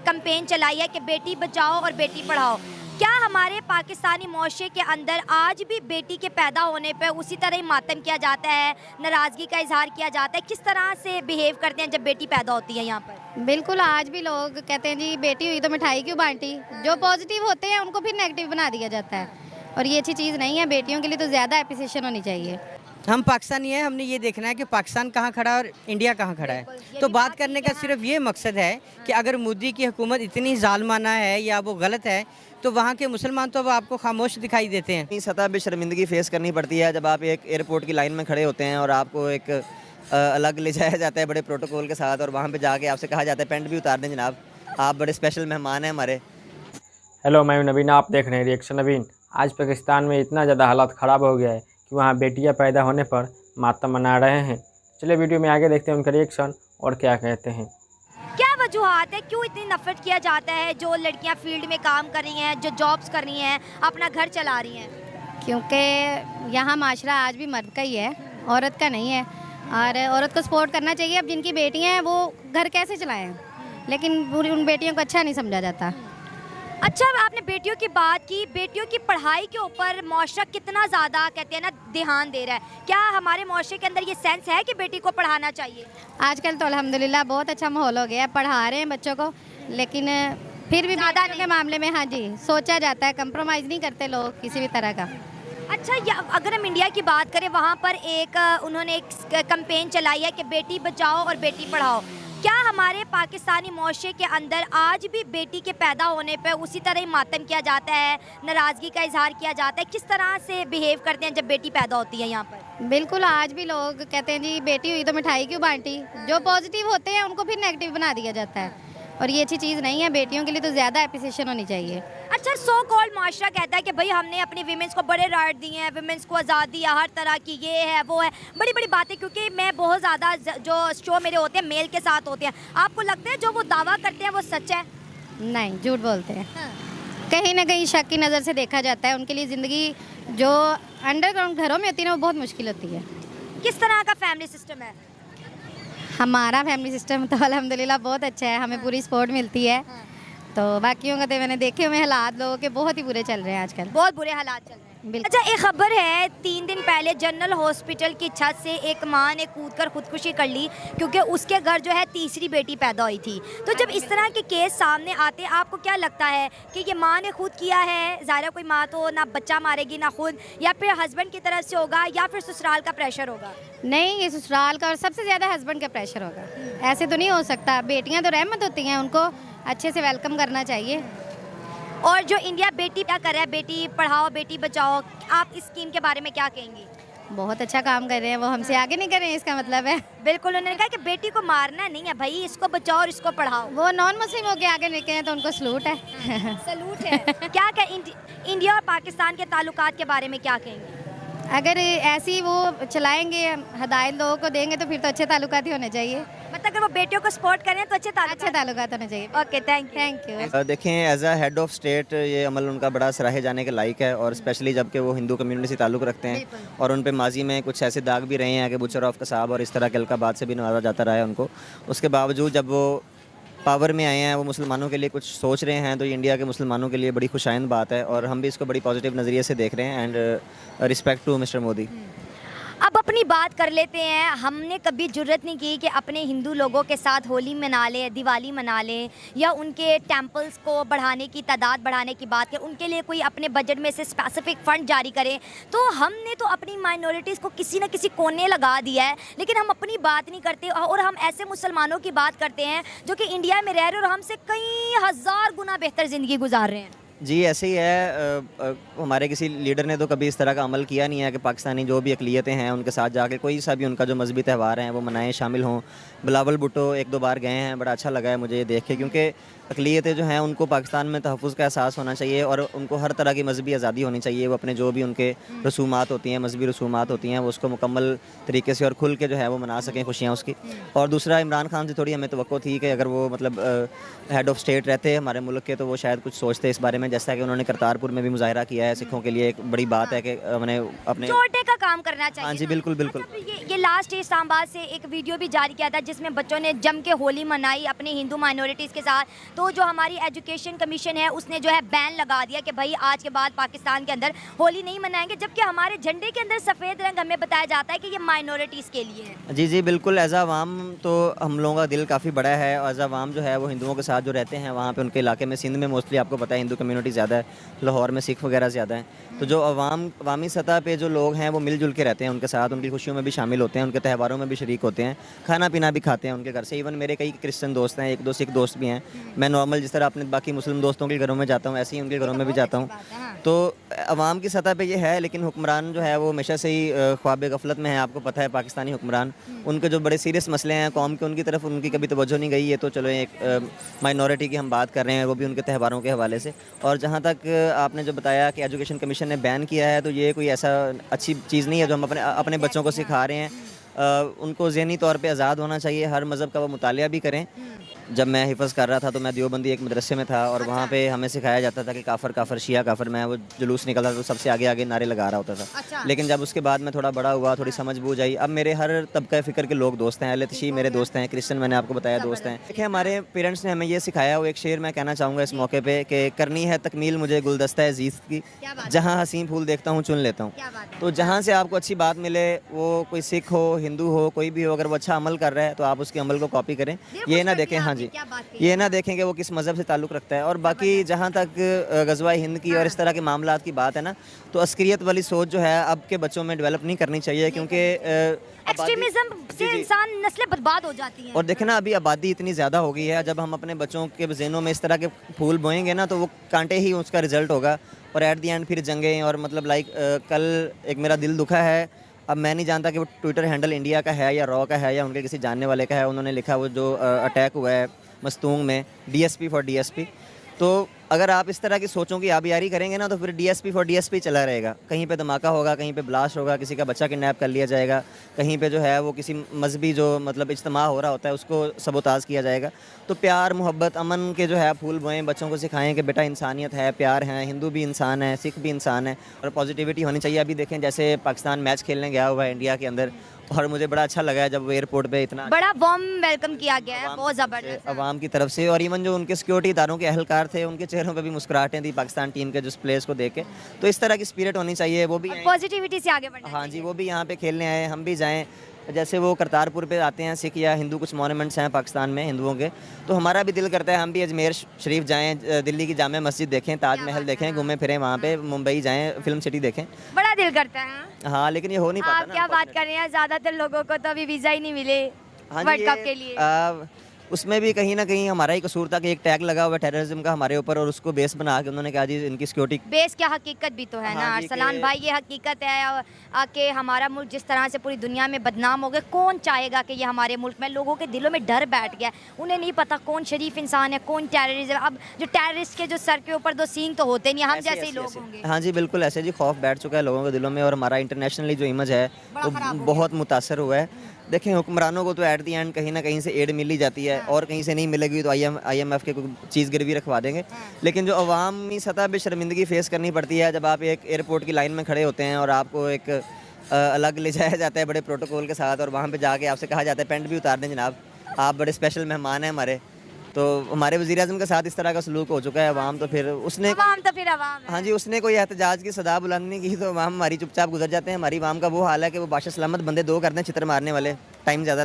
Campaign चलाई है कि बेटी बचाओ और बेटी पढ़ाओ, क्या हमारे पाकिस्तानी माशरे के अंदर आज भी बेटी के पैदा होने पर उसी तरह ही मातम किया जाता है, नाराज़गी का इजहार किया जाता है? किस तरह से बिहेव करते हैं जब बेटी पैदा होती है यहाँ पर? बिल्कुल, आज भी लोग कहते हैं जी बेटी हुई तो मिठाई क्यों बांटी। जो पॉजिटिव होते हैं उनको फिर नेगेटिव बना दिया जाता है, और ये अच्छी चीज़ नहीं है। बेटियों के लिए तो ज़्यादा एप्रिसिएशन होनी चाहिए। हम पाकिस्तानी हैं, हमने ये देखना है कि पाकिस्तान कहाँ खड़ा है और इंडिया कहाँ खड़ा है। तो बात करने का सिर्फ ये मकसद है कि अगर मोदी की हुकूमत इतनी जालमाना है या वो गलत है, तो वहाँ के मुसलमान तो अब आपको खामोश दिखाई देते हैं। इस सतह पे शर्मिंदगी फेस करनी पड़ती है जब आप एक एयरपोर्ट की लाइन में खड़े होते हैं और आपको एक अलग ले जाया जाता है बड़े प्रोटोकॉल के साथ, और वहाँ पे जाके आपसे कहा जाता है पेंट भी उतार दें जनाब, आप बड़े स्पेशल मेहमान हैं हमारे। हेलो, मैं नवीन, आप देख रहे हैं रिएक्शन नवीन। आज पाकिस्तान में इतना ज़्यादा हालात ख़राब हो गया है कि वहाँ बेटियाँ पैदा होने पर मातम मना रहे हैं। चलिए वीडियो में आगे देखते हैं उनका रिएक्शन और क्या कहते हैं। क्या वजूहात है, क्यों इतनी नफरत किया जाता है जो लड़कियां फील्ड में काम कर रही हैं, जो जॉब्स कर रही हैं, अपना घर चला रही हैं? क्योंकि यहाँ माशरा आज भी मर्द का ही है, औरत का नहीं है, और औरत को सपोर्ट करना चाहिए। अब जिनकी बेटियाँ हैं वो घर कैसे चलाएं, लेकिन उन बेटियों को अच्छा नहीं समझा जाता। अच्छा, आपने बेटियों की बात की, बेटियों की पढ़ाई के ऊपर माशरा कितना ज़्यादा कहते हैं ना ध्यान दे रहा है? क्या हमारे माशरे के अंदर ये सेंस है कि बेटी को पढ़ाना चाहिए? आजकल तो अल्हम्दुलिल्लाह बहुत अच्छा माहौल हो गया है, पढ़ा रहे हैं बच्चों को, लेकिन फिर भी ज़्यादा के मामले में हाँ जी सोचा जाता है, कंप्रोमाइज़ नहीं करते लोग किसी भी तरह का। अच्छा, अगर हम इंडिया की बात करें, वहाँ पर उन्होंने एक कैंपेन चलाई है कि बेटी बचाओ और बेटी पढ़ाओ, क्या हमारे पाकिस्तानी माशरे के अंदर आज भी बेटी के पैदा होने पर उसी तरह ही मातम किया जाता है, नाराज़गी का इजहार किया जाता है? किस तरह से बिहेव करते हैं जब बेटी पैदा होती है यहाँ पर? बिल्कुल, आज भी लोग कहते हैं जी बेटी हुई तो मिठाई क्यों बांटी। जो पॉजिटिव होते हैं उनको फिर नेगेटिव बना दिया जाता है, और ये अच्छी चीज़ नहीं है। बेटियों के लिए तो ज़्यादा एप्रिसिएशन होनी चाहिए। अच्छा, सो कॉल्ड माशरा कहता है कि भाई हमने अपनी वीमेंस को बड़े राइट दिए हैं, वीमेंस को आज़ादी है, हर तरह की ये है वो है, बड़ी बड़ी बातें। क्योंकि मैं बहुत ज़्यादा जो शो मेरे होते हैं मेल के साथ होते हैं, आपको लगता है जो वो दावा करते हैं वो सच है? नहीं, झूठ बोलते हैं। कहीं ना कहीं शक की नज़र से देखा जाता है। उनके लिए ज़िंदगी जो अंडरग्राउंड घरों में होती है ना वो बहुत मुश्किल होती है। किस तरह का फैमिली सिस्टम है? हमारा फैमिली सिस्टम तो अल्हम्दुलिल्लाह बहुत अच्छा है, हमें पूरी सपोर्ट मिलती है। तो बाकियों का तो मैंने देखे हुए हालात लोगों के बहुत ही बुरे चल रहे हैं आजकल, बहुत बुरे हालात चल रहे हैं। अच्छा, एक खबर है, 3 दिन पहले जनरल हॉस्पिटल की छत से एक माँ ने कूदकर खुदकुशी कर ली क्योंकि उसके घर जो है तीसरी बेटी पैदा हुई थी। तो जब इस तरह के केस सामने आते हैं, आपको क्या लगता है कि ये माँ ने खुद किया है? ज़ाहिर कोई माँ तो ना बच्चा मारेगी ना खुद, या फिर हस्बैंड की तरफ से होगा, या फिर ससुराल का प्रेशर होगा? नहीं, ये ससुराल का और सबसे ज़्यादा हस्बैंड का प्रेशर होगा। ऐसे तो नहीं हो सकता। बेटियाँ तो रहमत होती हैं, उनको अच्छे से वेलकम करना चाहिए। और जो इंडिया बेटी क्या कर रहा है, बेटी पढ़ाओ बेटी बचाओ, आप इस स्कीम के बारे में क्या कहेंगी? बहुत अच्छा काम कर रहे हैं वो, हमसे आगे नहीं कर रहे हैं इसका मतलब है। बिल्कुल, उन्होंने कहा कि बेटी को मारना नहीं है भाई, इसको बचाओ और इसको पढ़ाओ। वो नॉन मुस्लिम होके आगे निकले हैं तो उनको सलूट है। सलूट है। क्या इंडिया और पाकिस्तान के ताल्लुकात के बारे में क्या कहेंगे? अगर ऐसी वो चलाएंगे, हदायत लोगों को देंगे तो फिर तो अच्छे ताल्लुकात ही होने चाहिए। मतलब अगर वो बेटियों को सपोर्ट करें तो अच्छे ताल्लुकात होने चाहिए। Okay, thank you. देखें, as a head of state ये अमल उनका बड़ा सराहे जाने के लायक है, और स्पेशली जबकि वो हिंदू कम्युनिटी से ताल्लुक़ रखते हैं, और उन पे माजी में कुछ ऐसे दाग भी रहे हैं कि बुचर ऑफ कसाब और इस तरह के अलकाबाद से भी नवाजा जाता रहा है उनको। उसके बावजूद जब वो पावर में आए हैं, वो मुसलमानों के लिए कुछ सोच रहे हैं, तो ये इंडिया के मुसलमानों के लिए बड़ी खुशाइंद बात है, और हम भी इसको बड़ी पॉजिटिव नज़रिए से देख रहे हैं। And respect to mister Modi. अब अपनी बात कर लेते हैं। हमने कभी जुर्रत नहीं की कि अपने हिंदू लोगों के साथ होली मना लें, दिवाली मना लें, या उनके टेंपल्स को बढ़ाने की, तादाद बढ़ाने की बात करें, उनके लिए कोई अपने बजट में से स्पेसिफिक फ़ंड जारी करें। तो हमने तो अपनी माइनॉरिटीज़ को किसी न किसी कोने लगा दिया है, लेकिन हम अपनी बात नहीं करते, और हम ऐसे मुसलमानों की बात करते हैं जो कि इंडिया में रह रहे हैं और हमसे कई हज़ार गुना बेहतर ज़िंदगी गुजार रहे हैं। जी, ऐसे ही है। हमारे किसी लीडर ने तो कभी इस तरह का अमल किया नहीं है कि पाकिस्तानी जो भी अकलियतें हैं उनके साथ जाके कोई सा भी उनका जो मजहबी त्यौहार हैं वो मनाएं, शामिल हों। बिलावल भुट्टो 1-2 बार गए हैं, बड़ा अच्छा लगा है मुझे ये देख के, क्योंकि अकलियतें जो हैं उनको पाकिस्तान में तहफ़्फ़ुज़ का एहसास होना चाहिए, और उनको हर तरह की मजहबी आज़ादी होनी चाहिए। वो अपने जो भी उनके रसूमात होती हैं, मजहबी रसूमात होती हैं, वो उसको मुकम्मल तरीके से और खुल के जो है वो मना सकें, खुशियाँ उसकी। और दूसरा, इमरान खान से थोड़ी हमें तवक्को थी कि अगर वो मतलब हेड ऑफ़ स्टेट रहते हमारे मुल्क के, तो वो शायद कुछ सोचते इस बारे में। में, जैसा कि उन्होंने करतारपुर में भी मुजाहरा किया है सिखों के लिए। एक बड़ी बात है कि मैंने अपने छोटे का काम करना चाहिए। हाँ जी, ना। बिल्कुल बिल्कुल। अच्छा, ये लास्ट इस्लामाबाद से एक वीडियो भी जारी किया था जिसमें बच्चों ने जम के होली मनाई अपनी हिंदू माइनॉरिटीज़ के साथ। तो जो हमारी एजुकेशन कमीशन है उसने जो है बैन लगा दिया कि भाई आज के बाद पाकिस्तान के अंदर होली नहीं मनाएंगे, जबकि हमारे झंडे के अंदर सफ़ेद रंग हमें बताया जाता है कि ये माइनॉरिटीज़ के लिए है। जी जी बिल्कुल। एज आवाम तो हम लोगों का दिल काफ़ी बड़ा है। एज आवाम जो है वो हिंदुओं के साथ जो रहते हैं वहाँ पे उनके इलाके में, सिंध में मोस्टली आपको पता है हिंदू कम्युनिटी ज़्यादा है, लाहौर में सिख वगैरह ज़्यादा है। तो जो अवामी सतह पे जो लोग हैं वो मिलजुल के रहते हैं उनके साथ, उनकी खुशियों में भी शामिल होते हैं, उनके त्योहारों में भी शरीक होते हैं, खाना पीना भी खाते हैं उनके घर से। इवन मेरे कई क्रिश्चियन दोस्त हैं, एक दो सिख दोस्त भी हैं। मैं नॉर्मल जिस तरह अपने बाकी मुस्लिम दोस्तों के घरों में जाता हूँ ऐसे ही उनके घरों में भी जाता हूँ। तो अवाम की सतह पे ये है, लेकिन हुक्मरान जो है वो हमेशा से ही ख्वाब गफलत में है। आपको पता है पाकिस्तानी हुक्मरान, उनके जो बड़े सीरियस मसले हैं कौम के, उनकी तरफ उनकी कभी तवज्जो नहीं गई है। तो चलो एक माइनॉरिटी की हम बात कर रहे हैं, वो भी उनके त्योहारों के हवाले से। और जहाँ तक आपने जो बताया कि एजुकेशन कमीशन ने बैन किया है, तो ये कोई ऐसा अच्छी चीज़ नहीं है जो हम अपने बच्चों को सिखा रहे हैं। उनको ज़हनी तौर पे आज़ाद होना चाहिए, हर मज़हब का वो मुतालिया भी करें। जब मैं हिफ़्ज़ कर रहा था तो मैं देवबंदी एक मदरसे में था और वहाँ पे हमें सिखाया जाता था कि काफ़र काफ़र शिया काफ़र। मैं वो जुलूस निकलता था तो सबसे आगे आगे नारे लगा रहा होता था। लेकिन जब उसके बाद मैं थोड़ा बड़ा हुआ, थोड़ी समझ बूझ आई, अब मेरे हर तबका फ़िक्र के लोग दोस्त हैं। अहले तशीह मेरे दोस्त हैं, क्रिश्चियन मैंने आपको बताया दोस्त हैं। देखिए हमारे पेरेंट्स ने हमें ये सिखाया, वो एक शेर मैं कहना चाहूँगा इस मौके पर कि करनी है तकमील मुझे गुलदस्ता है ज़ीस्त की, जहाँ हसीन फूल देखता हूँ चुन लेता हूँ। तो जहाँ से आपको अच्छी बात मिले, वो कोई सिख हो, हिंदू हो, कोई भी हो, अगर वो अच्छा अमल कर रहा है तो आप उसके अमल को कॉपी करें। ये ना देखें, हाँ जी, ये ना देखें कि वो किस मज़हब से ताल्लुक़ रखता है। और बाकी जहाँ तक ग़ज़वा हिंद की और इस तरह के मामलात की बात है ना, तो अस्करियत वाली सोच जो है अब के बच्चों में डेवलप नहीं करनी चाहिए, क्योंकि एक्सट्रीमिज्म से इंसान नस्लें बर्बाद हो जाती हैं। और देखें ना अभी आबादी इतनी ज़्यादा हो गई है, जब हम अपने बच्चों के ज़हनों में इस तरह के फूल बोएंगे ना तो वो कांटे ही उसका रिज़ल्ट होगा। और एट दी एंड फिर जंगें और मतलब कल एक मेरा दिल दुखा है। अब मैं नहीं जानता कि वो ट्विटर हैंडल इंडिया का है या रॉ का है या उनके किसी जानने वाले का है। उन्होंने लिखा वो जो अटैक हुआ है मस्तूंग में, डीएसपी फॉर डीएसपी। तो अगर आप इस तरह की सोचों की आबियारी करेंगे ना तो फिर डीएसपी फॉर डीएसपी चला रहेगा। कहीं पे धमाका होगा, कहीं पे ब्लास्ट होगा, किसी का बच्चा किडनैप कर लिया जाएगा, कहीं पे जो है वो किसी मजहबी जो मतलब इज्तिमा हो रहा होता है उसको सबोताज किया जाएगा। तो प्यार, मोहब्बत, अमन के जो है फूल बोएं, बच्चों को सिखाएं कि बेटा इंसानियत है, प्यार है, हिंदू भी इंसान है, सिख भी इंसान है और पॉजिटिविटी होनी चाहिए। अभी देखें जैसे पाकिस्तान मैच खेलने गया हुआ है इंडिया के अंदर, और मुझे बड़ा अच्छा लगा है जब वो एयरपोर्ट पे इतना बड़ा वार्म वेलकम किया गया है, बहुत ज़बरदस्त अवाम की तरफ से। और इवन जो उनके सिक्योरिटी इदारों के अहलकार थे उनके चेहरों पे भी मुस्कुराहटें थी पाकिस्तान टीम के जिस प्लेयर्स को देख के। तो इस तरह की स्पिरिट होनी चाहिए, वो भी पॉजिटिविटी से आगे बढ़ना। हाँ जी, वो भी यहाँ पे खेलने आए, हम भी जाएँ। जैसे वो करतारपुर पे आते हैं सिख या हिंदू, कुछ मॉन्यूमेंट्स हैं पाकिस्तान में हिंदुओं के, तो हमारा भी दिल करता है हम भी अजमेर शरीफ जाएं, दिल्ली की जामे मस्जिद देखें, ताजमहल देखें, घूमें फिरें वहाँ पे, मुंबई जाएं, फिल्म सिटी देखें। बड़ा दिल करता है। हाँ लेकिन ये हो नहीं पाता आप क्या बात कर रहे हैं, ज़्यादातर लोगों को तो अभी वीज़ा ही नहीं मिले वर्ल्ड कप के लिए। उसमें भी कहीं ना कहीं हमारा ही कसूर था कि एक टैग लगा हुआ टेररिज्म का हमारे ऊपर और उसको बेस बना के उन्होंने कहा जी इनकी सिक्योरिटी। बेस क्या, हकीकत भी तो है ना हाँ जी, अरसलान भाई, ये हकीकत है कि हमारा मुल्क जिस तरह से पूरी दुनिया में बदनाम हो गया। कौन चाहेगा कि ये हमारे मुल्क में, लोगों के दिलों में डर बैठ गया, उन्हें नहीं पता कौन शरीफ इंसान है, कौन टेररिस्ट है। अब जो टेररिस्ट के जो सर के ऊपर दो सींग तो होते नहीं, हम जैसे ही लोग होंगे। हाँ जी बिल्कुल, ऐसे जी खौफ बैठ चुका है लोगों के दिलों में और हमारा इंटरनेशनली जो इमेज है वो बहुत मुतासर हुआ है। देखें हुक्मरानों को तो एट दी एंड कहीं ना कहीं से एड मिल ही जाती है और कहीं से नहीं मिलेगी तो IMF के कोई चीज़ गिरवी रखवा देंगे। लेकिन जो अवामी सतह पे शर्मिंदगी फेस करनी पड़ती है जब आप एक एयरपोर्ट की लाइन में खड़े होते हैं और आपको एक अलग ले जाया जाता है बड़े प्रोटोकॉल के साथ, और वहाँ पे जाके आपसे कहा जाता है पेंट भी उतार दें जनाब, आप बड़े स्पेशल मेहमान हैं हमारे। तो हमारे वज़ीर-ए-आज़म के साथ इस तरह का सलूक हो चुका है अवाम, तो फिर उसने हाँ जी उसने कोई एहतजाज की सदा बुलंद नहीं की तो अवाम हमारी चुपचाप गुजर जाते हैं। हमारी अवाम का वो हाल है कि वो बादशाह सलामत बंदे दो करते हैं चित्र मारने वाले, टाइम ज़्यादा